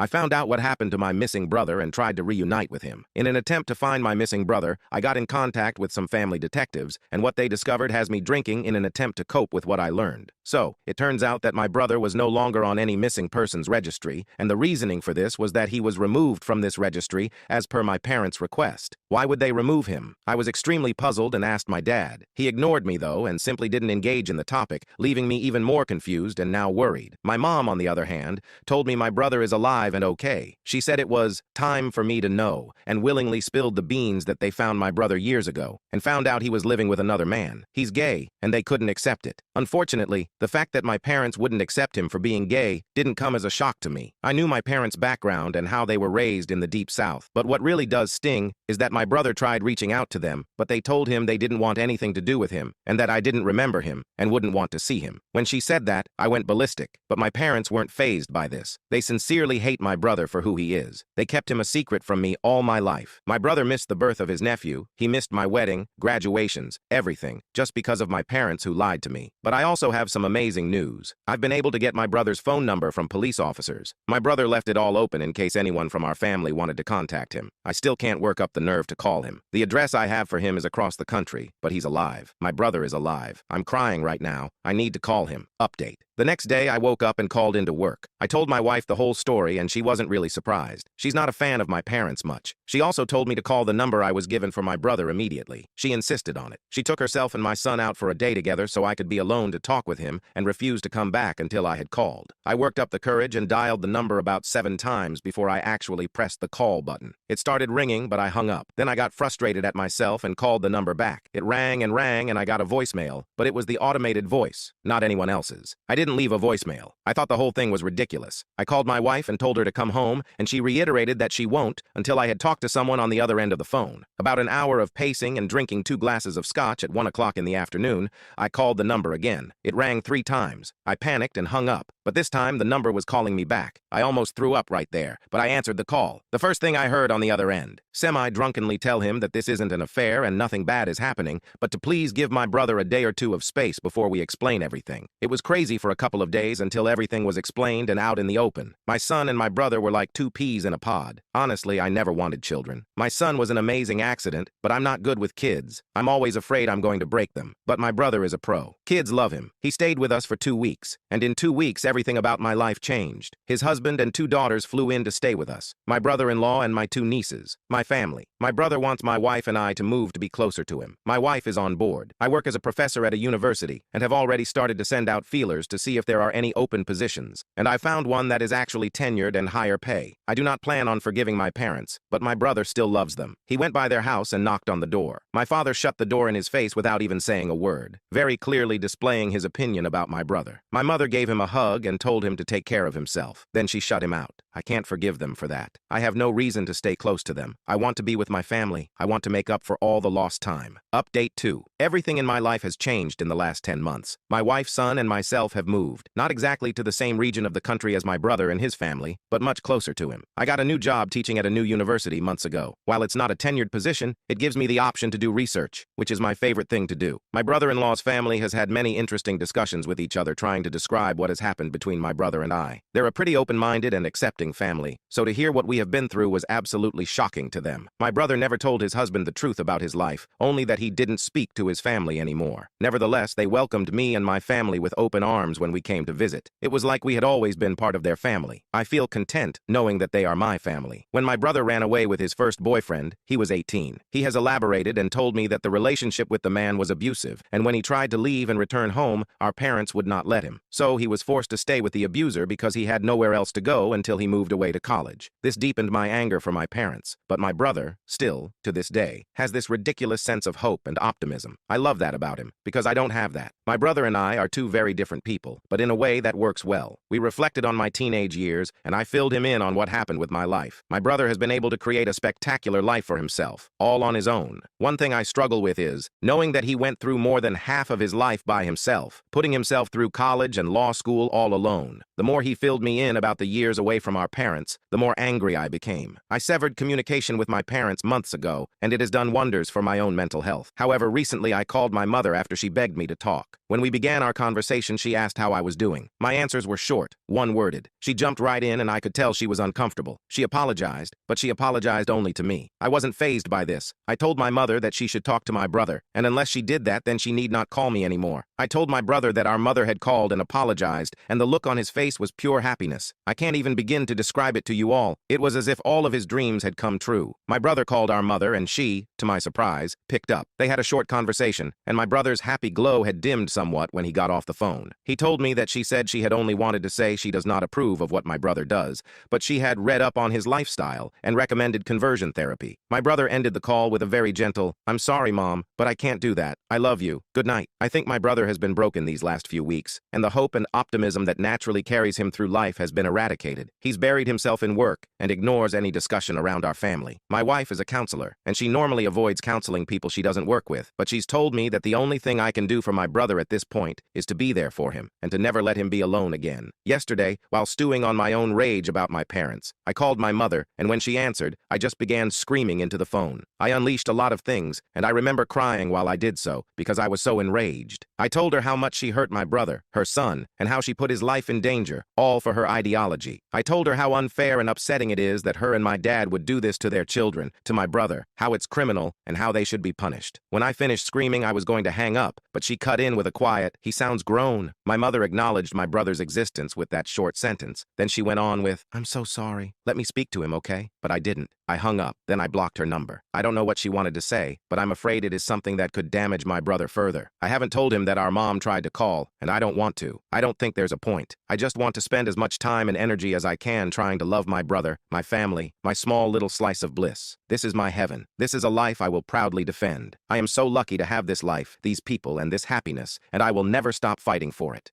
I found out what happened to my missing brother and tried to reunite with him. In an attempt to find my missing brother, I got in contact with some family detectives, and what they discovered has me drinking in an attempt to cope with what I learned. So, it turns out that my brother was no longer on any missing persons registry, and the reasoning for this was that he was removed from this registry as per my parents' request. Why would they remove him? I was extremely puzzled and asked my dad. He ignored me, though, and simply didn't engage in the topic, leaving me even more confused and now worried. My mom, on the other hand, told me my brother is alive and okay. She said it was time for me to know, and willingly spilled the beans that they found my brother years ago, and found out he was living with another man. He's gay, and they couldn't accept it. Unfortunately, the fact that my parents wouldn't accept him for being gay didn't come as a shock to me. I knew my parents' background and how they were raised in the Deep South, but what really does sting is that my brother tried reaching out to them, but they told him they didn't want anything to do with him, and that I didn't remember him, and wouldn't want to see him. When she said that, I went ballistic, but my parents weren't fazed by this. They sincerely hate my brother for who he is. They kept him a secret from me all my life. My brother missed the birth of his nephew, he missed my wedding, graduations, everything, just because of my parents who lied to me. But I also have some amazing news. I've been able to get my brother's phone number from police officers. My brother left it all open in case anyone from our family wanted to contact him. I still can't work up the nerve to call him. The address I have for him is across the country, but he's alive. My brother is alive. I'm crying right now. I need to call him. Update. The next day, I woke up and called into work. I told my wife the whole story, and she wasn't really surprised. She's not a fan of my parents much. She also told me to call the number I was given for my brother immediately. She insisted on it. She took herself and my son out for a day together so I could be alone to talk with him, and refused to come back until I had called. I worked up the courage and dialed the number about 7 times before I actually pressed the call button. It started ringing, but I hung up. Then I got frustrated at myself and called the number back. It rang, and I got a voicemail, but it was the automated voice, not anyone else's. I didn't leave a voicemail. I thought the whole thing was ridiculous. I called my wife and told her to come home, and she reiterated that she won't until I had talked to someone on the other end of the phone. About an hour of pacing and drinking 2 glasses of scotch at 1 o'clock in the afternoon, I called the number again. It rang 3 times. I panicked and hung up, but this time the number was calling me back. I almost threw up right there, but I answered the call. The first thing I heard on the other end, semi-drunkenly tell him that this isn't an affair and nothing bad is happening, but to please give my brother a day or 2 of space before we explain everything. It was crazy for a couple of days until everything was explained and out in the open. My son and my brother were like 2 peas in a pod. Honestly, I never wanted children. My son was an amazing accident, but I'm not good with kids. I'm always afraid I'm going to break them. But my brother is a pro. Kids love him. He stayed with us for 2 weeks, and in 2 weeks everything about my life changed. His husband and 2 daughters flew in to stay with us. My brother-in-law and my 2 nieces. My family. My brother wants my wife and I to move to be closer to him. My wife is on board. I work as a professor at a university and have already started to send out feelers to see if there are any open positions, and I found one that is actually tenured and higher pay. I do not plan on forgiving my parents, but my brother still loves them. He went by their house and knocked on the door. My father shut the door in his face without even saying a word, very clearly displaying his opinion about my brother. My mother gave him a hug and told him to take care of himself. Then she shut him out. I can't forgive them for that. I have no reason to stay close to them. I want to be with my family. I want to make up for all the lost time. Update 2. Everything in my life has changed in the last 10 months. My wife, son, and myself have moved. Not exactly to the same region of the country as my brother and his family, but much closer to him. I got a new job teaching at a new university months ago. While it's not a tenured position, it gives me the option to do research, which is my favorite thing to do. My brother-in-law's family has had many interesting discussions with each other trying to describe what has happened between my brother and I. They're a pretty open-minded and accepting family, so to hear what we have been through was absolutely shocking to them. My brother never told his husband the truth about his life, only that he didn't speak to his family anymore. Nevertheless, they welcomed me and my family with open arms when we came to visit. It was like we had always been part of their family. I feel content knowing that they are my family. When my brother ran away with his first boyfriend, he was 18. He has elaborated and told me that the relationship with the man was abusive, and when he tried to leave and return home, our parents would not let him. So he was forced to stay with the abuser because he had nowhere else to go until he moved away to college. This deepened my anger for my parents, but my brother, still, to this day, has this ridiculous sense of hope and optimism. I love that about him, because I don't have that. My brother and I are 2 very different people, but in a way that works well. We reflected on my teenage years, and I filled him in on what happened with my life. My brother has been able to create a spectacular life for himself, all on his own. One thing I struggle with is knowing that he went through more than half of his life by himself, putting himself through college and law school all alone. The more he filled me in about the years away from our parents, the more angry I became. I severed communication with my parents months ago, and it has done wonders for my own mental health. However, recently I called my mother after she begged me to talk. When we began our conversation, she asked how I was doing. My answers were short, one-worded. She jumped right in and I could tell she was uncomfortable. She apologized, but she apologized only to me. I wasn't fazed by this. I told my mother that she should talk to my brother, and unless she did that, then she need not call me anymore. I told my brother that our mother had called and apologized, and the look on his face was pure happiness. I can't even begin to describe it to you all. It was as if all of his dreams had come true. My brother called our mother, and she, to my surprise, picked up. They had a short conversation, and my brother's happy glow had dimmed somewhat when he got off the phone. He told me that she said she had only wanted to say she does not approve of what my brother does, but she had read up on his lifestyle and recommended conversion therapy. My brother ended the call with a very gentle, "I'm sorry, Mom, but I can't do that. I love you. Good night." I think my brother has been broken these last few weeks, and the hope and optimism that naturally carries him through life has been eradicated. He's buried himself in work and ignores any discussion around our family. My wife is a counselor, and she normally avoids counseling people she doesn't work with, but she's told me that the only thing I can do for my brother at this point is to be there for him and to never let him be alone again. Yesterday, while stewing on my own rage about my parents, I called my mother, and when she answered, I just began screaming into the phone. I unleashed a lot of things, and I remember crying while I did so because I was so enraged. I told her how much she hurt my brother, her son, and how she put his life in danger, all for her ideology. I told her how unfair and upsetting it is that her and my dad would do this to their children, to my brother, how it's criminal, and how they should be punished. When I finished screaming, I was going to hang up, but she cut in with a quiet, "He sounds grown." My mother acknowledged my brother's existence with that short sentence. Then she went on with, "I'm so sorry. Let me speak to him, okay?" But I didn't. I hung up, then I blocked her number. I don't know what she wanted to say, but I'm afraid it is something that could damage my brother further. I haven't told him that our mom tried to call, and I don't want to. I don't think there's a point. I just want to spend as much time and energy as I can trying to love my brother, my family, my small little slice of bliss. This is my heaven. This is a life I will proudly defend. I am so lucky to have this life, these people, and this happiness, and I will never stop fighting for it.